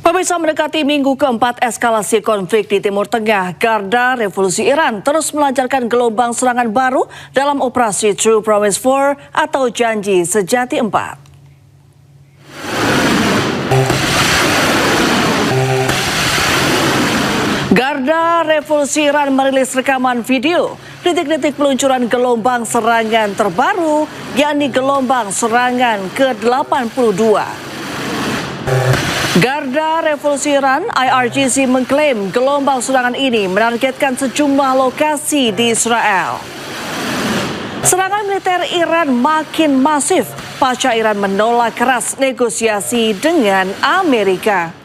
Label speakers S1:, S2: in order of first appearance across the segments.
S1: Pemirsa, mendekati minggu keempat eskalasi konflik di Timur Tengah, Garda Revolusi Iran terus melancarkan gelombang serangan baru dalam operasi True Promise 4 atau Janji Sejati 4. Garda Revolusi Iran merilis rekaman video detik-detik peluncuran gelombang serangan terbaru, yakni gelombang serangan ke-82. Garda Revolusi Iran (IRGC) mengklaim gelombang serangan ini menargetkan sejumlah lokasi di Israel. Serangan militer Iran makin masif pasca Iran menolak keras negosiasi dengan Amerika.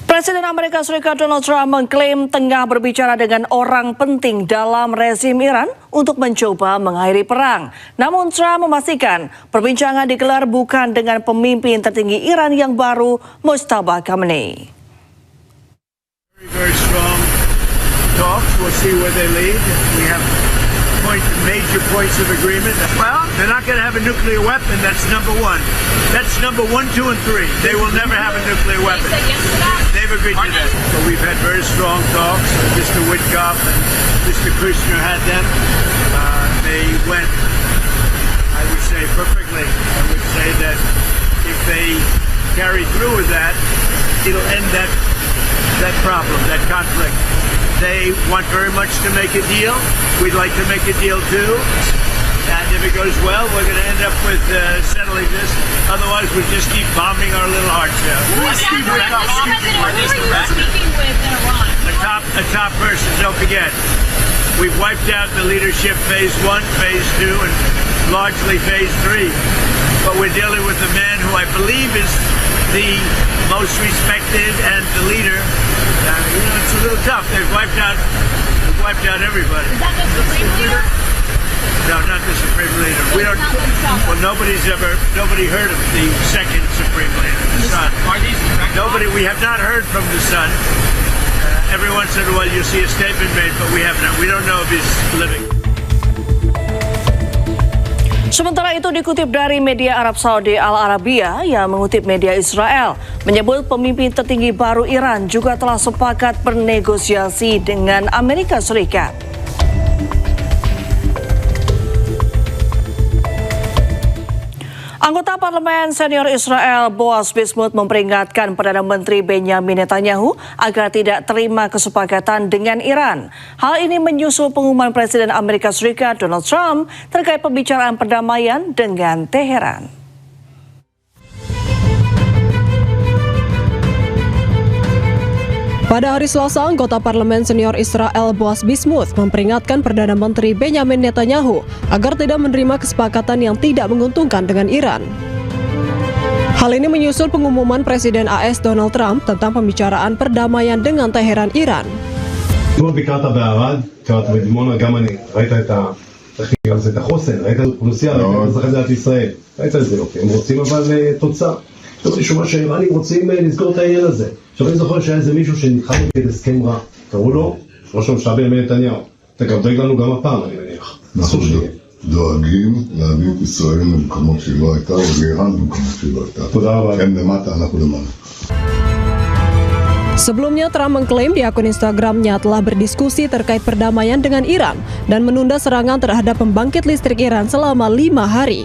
S1: Presiden Amerika Serikat Donald Trump mengklaim tengah berbicara dengan orang penting dalam rezim Iran untuk mencoba mengakhiri perang. Namun Trump memastikan perbincangan digelar bukan dengan pemimpin tertinggi Iran yang baru, Mojtaba Khamenei.
S2: Very strong talks. We'll see where they lead. We have major points of agreement. Well, they're not going to have a nuclear weapon. That's number one. That's number 1, 2, and 3. They will never have a nuclear weapon. They've agreed to that. So we've had very strong talks. Mr. Witkoff and Mr. Kushner had them. They went, I would say, perfectly. I would say that if they carry through with that, it'll end that problem, that conflict. They want very much to make a deal. We'd like to make a deal too. And if it goes well, we're going to end up with settling this. Otherwise, we'll just keep bombing our little hearts out.
S3: Speaking with in Iran?
S2: A top person, don't forget. We've wiped out the leadership phase 1, phase 2, and largely phase 3. But we're dealing with a man who I believe is the most respected and the leader. It's a little tough. They've wiped out everybody.
S3: Is that the Supreme Leader?
S2: No, not the Supreme Leader. We don't. Well, nobody heard of the second Supreme Leader, the son.
S4: Are these
S2: Nobody. We have not heard from the son. Every once in a while, you see a statement made, but we have not. We don't know if he's living.
S1: Sementara itu dikutip dari media Arab Saudi Al Arabiya yang mengutip media Israel, menyebut pemimpin tertinggi baru Iran juga telah sepakat bernegosiasi dengan Amerika Serikat. Anggota Parlemen Senior Israel Boaz Bismuth memperingatkan Perdana Menteri Benjamin Netanyahu agar tidak terima kesepakatan dengan Iran. Hal ini menyusul pengumuman Presiden Amerika Serikat Donald Trump terkait pembicaraan perdamaian dengan Teheran.
S5: Pada hari Selasa, anggota Parlemen Senior Israel Boaz Bismuth memperingatkan Perdana Menteri Benjamin Netanyahu agar tidak menerima kesepakatan yang tidak menguntungkan dengan Iran. Hal ini menyusul pengumuman Presiden AS Donald Trump tentang pembicaraan perdamaian dengan Teheran, Iran.
S6: אתמול ביקרת בערד, קראת בדימונה, גם אני, ראית את החוסן, ראית את האוכלוסייה, ראית את אזרחי מדינת ישראל, ראית את זה, הם רוצים אבל תוצאה. טוב, אני שומע שהאיראנים רוצים לסגור את העניין הזה. עכשיו אני זוכר שהיה איזה מישהו שנלחם נגד הסכם רע, קראו לו ראש הממשלה בנימין נתניהו. אתה גם דואג לנו גם הפעם, אני מניח.
S7: אנחנו דואגים להביא את ישראל למקומות שהיא לא הייתה, ואיראן במקומות שהיא לא הייתה.
S6: תודה רבה.
S7: הם למטה, אנחנו למעלה.
S5: Sebelumnya, Trump mengklaim di akun Instagramnya telah berdiskusi terkait perdamaian dengan Iran dan menunda serangan terhadap pembangkit listrik Iran selama 5 hari.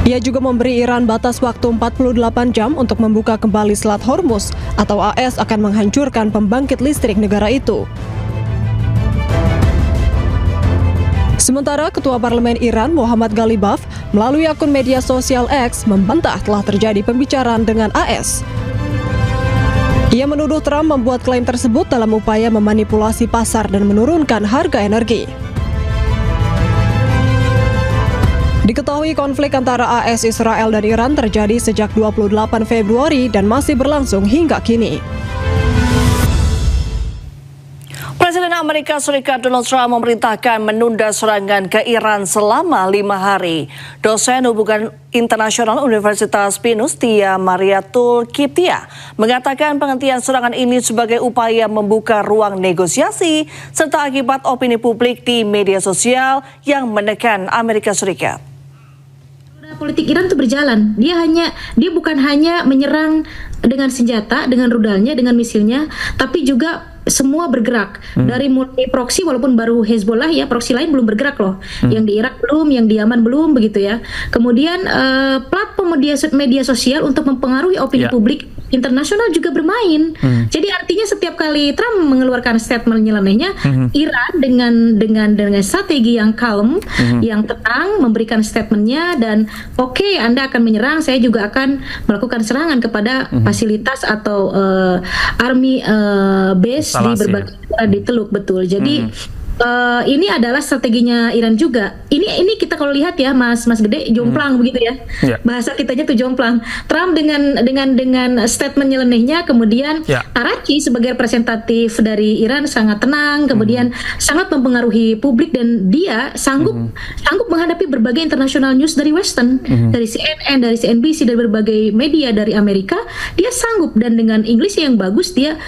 S5: Ia juga memberi Iran batas waktu 48 jam untuk membuka kembali Selat Hormuz atau AS akan menghancurkan pembangkit listrik negara itu. Sementara Ketua Parlemen Iran Muhammad Ghalibaf melalui akun media sosial X membantah telah terjadi pembicaraan dengan AS. Ia menuduh Trump membuat klaim tersebut dalam upaya memanipulasi pasar dan menurunkan harga energi. Diketahui konflik antara AS, Israel, dan Iran terjadi sejak 28 Februari dan masih berlangsung hingga kini.
S1: Presiden Amerika Serikat Donald Trump memerintahkan menunda serangan ke Iran selama 5 hari. Dosen Hubungan Internasional Universitas Pinus, Tia Mariatul Kiptia, mengatakan penghentian serangan ini sebagai upaya membuka ruang negosiasi serta akibat opini publik di media sosial yang menekan Amerika Serikat.
S3: Politik Iran itu berjalan. Dia bukan hanya menyerang dengan senjata, dengan rudalnya, dengan misilnya, tapi juga semua bergerak. Dari mulai proksi, walaupun baru Hezbollah ya, proksi lain belum bergerak loh. Yang di Irak belum, yang di Yaman belum, begitu ya. Kemudian platform media sosial untuk mempengaruhi opini publik internasional juga bermain. Jadi artinya setiap kali Trump mengeluarkan statement nyelenehnya, Iran dengan strategi yang calm, yang tenang, memberikan statementnya dan oke, Anda akan menyerang, saya juga akan melakukan serangan kepada fasilitas atau army base di berbagai negara di Teluk, betul. Jadi ini adalah strateginya Iran juga. Ini kita kalau lihat ya, Mas Gede, jomplang begitu ya. Bahasa kitanya tuh jomplang. Trump dengan statement nyelenehnya, kemudian Araghchi sebagai representatif dari Iran sangat tenang, kemudian sangat mempengaruhi publik dan dia sanggup menghadapi berbagai international news dari Western, dari CNN, dari CNBC, dari berbagai media dari Amerika. Dia sanggup dan dengan Inggris yang bagus dia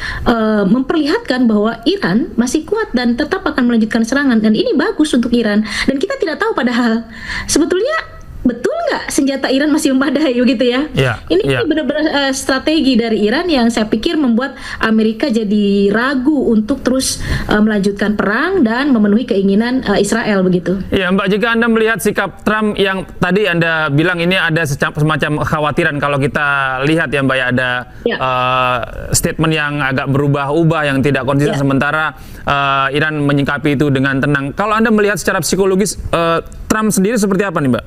S3: memperlihatkan bahwa Iran masih kuat dan tetap akan melanjutkan serangan, dan ini bagus untuk Iran. Dan kita tidak tahu padahal sebetulnya betul nggak senjata Iran masih memadai begitu ya? Ini benar-benar strategi dari Iran yang saya pikir membuat Amerika jadi ragu untuk terus melanjutkan perang dan memenuhi keinginan Israel begitu.
S4: Ya Mbak, jika Anda melihat sikap Trump yang tadi Anda bilang ini ada semacam kekhawatiran, kalau kita lihat ya Mbak ya, ada statement yang agak berubah-ubah yang tidak konsisten, sementara Iran menyikapi itu dengan tenang. Kalau Anda melihat secara psikologis Trump sendiri seperti apa nih Mbak?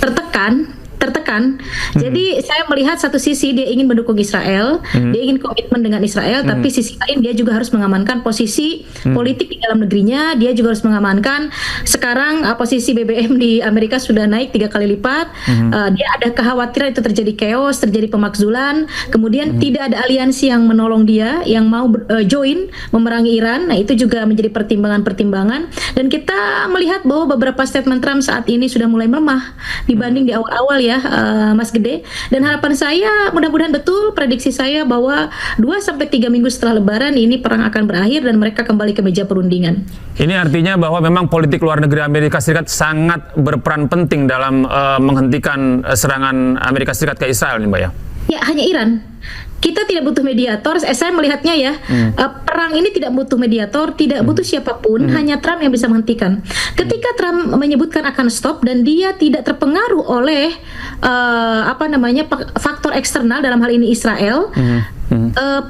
S4: Tertekan. Jadi saya melihat satu sisi dia ingin mendukung Israel, dia ingin komitmen dengan Israel, tapi sisi lain dia juga harus mengamankan posisi politik di dalam negerinya. Dia juga harus mengamankan sekarang posisi BBM di Amerika sudah naik 3 kali lipat. Dia ada kekhawatiran itu terjadi chaos, terjadi pemakzulan, kemudian tidak ada aliansi yang menolong dia, yang mau join memerangi Iran. Nah itu juga menjadi pertimbangan-pertimbangan. Dan kita melihat bahwa beberapa statement Trump saat ini sudah mulai melemah dibanding di awal-awal ya, Mas Gede. Dan harapan saya mudah-mudahan betul prediksi saya bahwa 2-3 minggu setelah Lebaran ini perang akan berakhir dan mereka kembali ke meja perundingan. Ini artinya bahwa memang politik luar negeri Amerika Serikat sangat berperan penting dalam menghentikan serangan Amerika Serikat ke Israel nih Mbak ya? Ya, hanya Iran. Kita tidak butuh mediator. Saya melihatnya ya, perang ini tidak butuh mediator, tidak butuh siapapun, hanya Trump yang bisa menghentikan. Ketika Trump menyebutkan akan stop dan dia tidak terpengaruh oleh faktor eksternal, dalam hal ini Israel,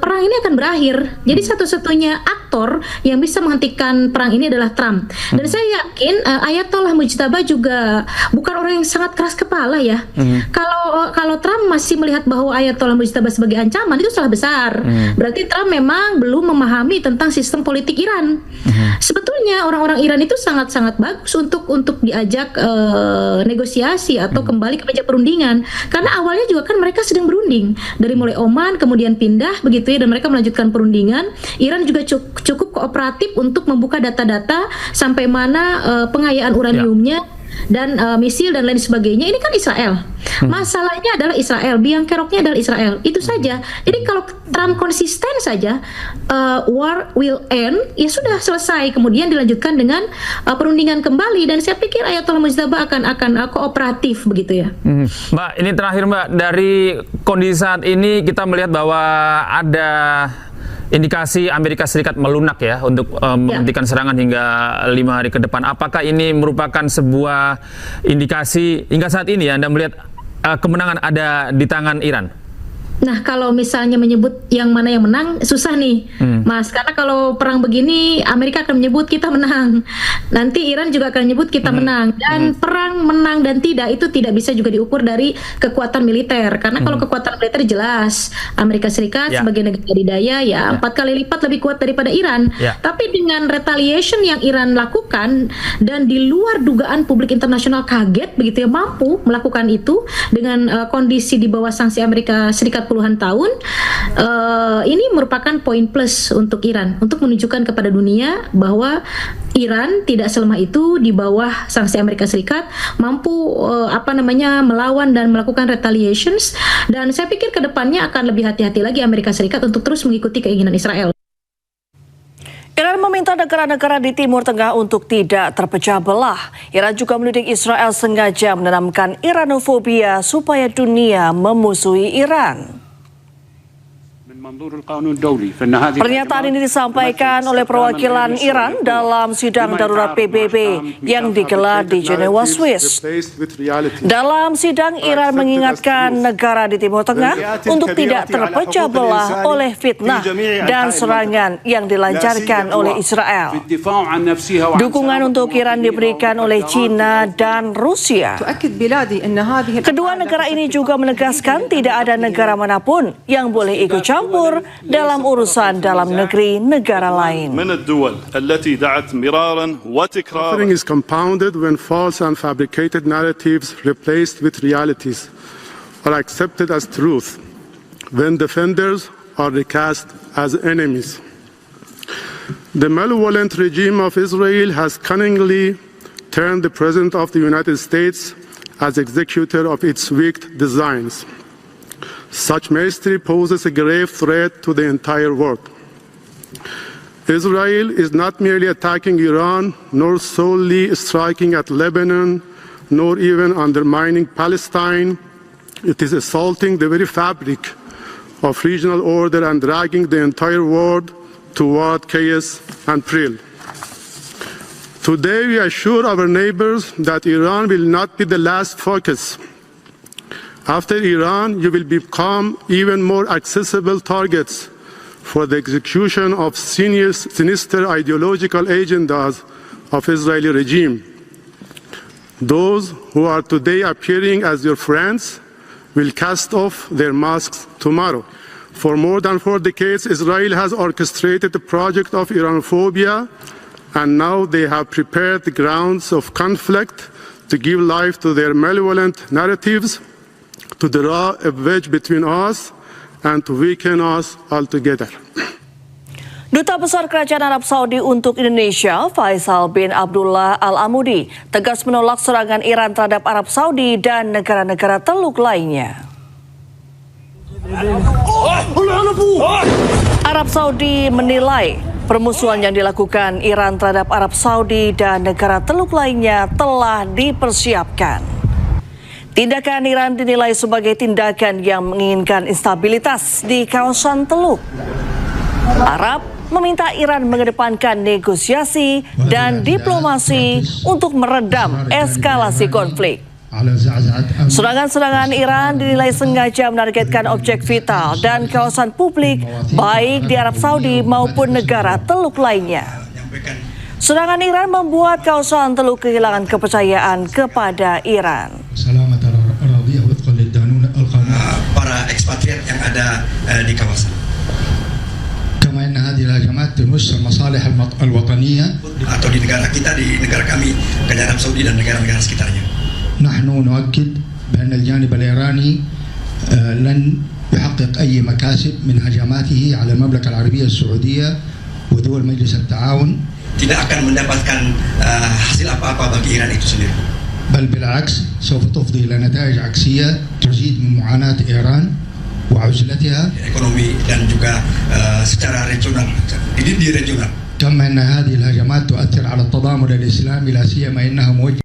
S4: perang ini akan berakhir. Jadi satu-satunya aktor yang bisa menghentikan perang ini adalah Trump. Dan saya yakin Ayatollah Mujtaba juga bukan orang yang sangat keras kepala ya. Kalau Trump masih melihat bahwa Ayatollah Mujtaba sebagai ancaman, itu salah besar. Berarti Trump memang belum memahami tentang sistem politik Iran. Sebetulnya orang-orang Iran itu sangat-sangat bagus untuk diajak negosiasi atau kembali ke meja perundingan. Karena awalnya juga kan mereka sedang berunding dari mulai Oman, kemudian pindah begitu ya, dan mereka melanjutkan perundingan. Iran juga cukup kooperatif untuk membuka data-data sampai mana pengayaan uraniumnya dan misil dan lain sebagainya. Ini kan Israel. Masalahnya adalah Israel, biang keroknya adalah Israel. Itu saja. Jadi kalau Trump konsisten saja, war will end, ya sudah selesai. Kemudian dilanjutkan dengan perundingan kembali, dan saya pikir Ayatollah Mujtaba akan kooperatif begitu ya. Mbak, ini terakhir Mbak, dari kondisi saat ini kita melihat bahwa ada indikasi Amerika Serikat melunak ya untuk menghentikan serangan hingga 5 hari ke depan. Apakah ini merupakan sebuah indikasi hingga saat ini ya Anda melihat kemenangan ada di tangan Iran? Nah, kalau misalnya menyebut yang mana yang menang, susah nih, Mas. Karena kalau perang begini, Amerika akan menyebut kita menang. Nanti Iran juga akan menyebut kita menang. Dan perang menang dan tidak, itu tidak bisa juga diukur dari kekuatan militer. Karena kalau kekuatan militer jelas, Amerika Serikat sebagai negara adidaya ya 4 kali lipat lebih kuat daripada Iran. Tapi dengan retaliation yang Iran lakukan, dan di luar dugaan publik internasional kaget, begitu ya, mampu melakukan itu dengan kondisi di bawah sanksi Amerika Serikat
S3: puluhan tahun, ini merupakan poin plus untuk Iran untuk menunjukkan kepada dunia bahwa Iran tidak selemah itu di bawah sanksi Amerika Serikat, mampu melawan dan melakukan retaliations, dan saya pikir kedepannya akan lebih hati-hati lagi Amerika Serikat untuk terus mengikuti keinginan Israel.
S1: Iran meminta negara-negara di Timur Tengah untuk tidak terpecah belah. Iran juga menuding Israel sengaja menanamkan Iranofobia supaya dunia memusuhi Iran. Pernyataan ini disampaikan oleh perwakilan Iran dalam sidang darurat PBB yang digelar di Jenewa, Swiss. Dalam sidang, Iran mengingatkan negara di Timur Tengah untuk tidak terpecah belah oleh fitnah dan serangan yang dilancarkan oleh Israel. Dukungan untuk Iran diberikan oleh China dan Rusia. Kedua negara ini juga menegaskan tidak ada negara manapun yang boleh ikut campur dalam urusan dalam negeri negara lain.
S8: Suffering is compounded when false and fabricated narratives replaced with realities are accepted as truth, when defenders are recast as enemies. The malevolent regime of Israel has cunningly turned the President of the United States as executor of its wicked designs. Such mastery poses a grave threat to the entire world. Israel is not merely attacking Iran, nor solely striking at Lebanon, nor even undermining Palestine. It is assaulting the very fabric of regional order and dragging the entire world toward chaos and peril. Today we assure our neighbors that Iran will not be the last focus. After Iran, you will become even more accessible targets for the execution of sinister ideological agendas of Israeli regime. Those who are today appearing as your friends will cast off their masks tomorrow. For more than 4 decades, Israel has orchestrated the project of Iranophobia, and now they have prepared the grounds of conflict to give life to their malevolent narratives, to draw a wedge between us and to weaken us altogether.
S1: Duta Besar Kerajaan Arab Saudi untuk Indonesia, Faisal bin Abdullah Al-Amudi, tegas menolak serangan Iran terhadap Arab Saudi dan negara-negara Teluk lainnya. Arab Saudi menilai permusuhan yang dilakukan Iran terhadap Arab Saudi dan negara Teluk lainnya telah dipersiapkan. Tindakan Iran dinilai sebagai tindakan yang menginginkan instabilitas di kawasan Teluk. Arab meminta Iran mengedepankan negosiasi dan diplomasi untuk meredam eskalasi konflik. Serangan-serangan Iran dinilai sengaja menargetkan objek vital dan kawasan publik baik di Arab Saudi maupun negara Teluk lainnya. Serangan Iran membuat kawasan Teluk kehilangan kepercayaan kepada Iran.
S9: Para ekspatriat yang ada di kawasan.
S10: كما أن هذه الهجمات تمس المصالح الوطنية
S9: atau di negara kita, di negara kami, ke Arab Saudi dan negara-negara sekitarnya.
S10: نحن نؤكد بأن الجانب الإيراني لن يحقق أي مكاسب من هجماته على المملكة العربية السعودية ودول مجلس التعاون.
S9: Tidak akan mendapatkan hasil apa-apa bagi Iran itu sendiri.
S10: بل بالعكس سوف تفضي إلى نتائج عكسية تزيد من معاناة إيران وعزلتها
S9: ekonomi dan juga secara regional di regional.
S10: كما أن هذه الهجمات تؤثر على التضامن الإسلامي لا سيما إنها موجهة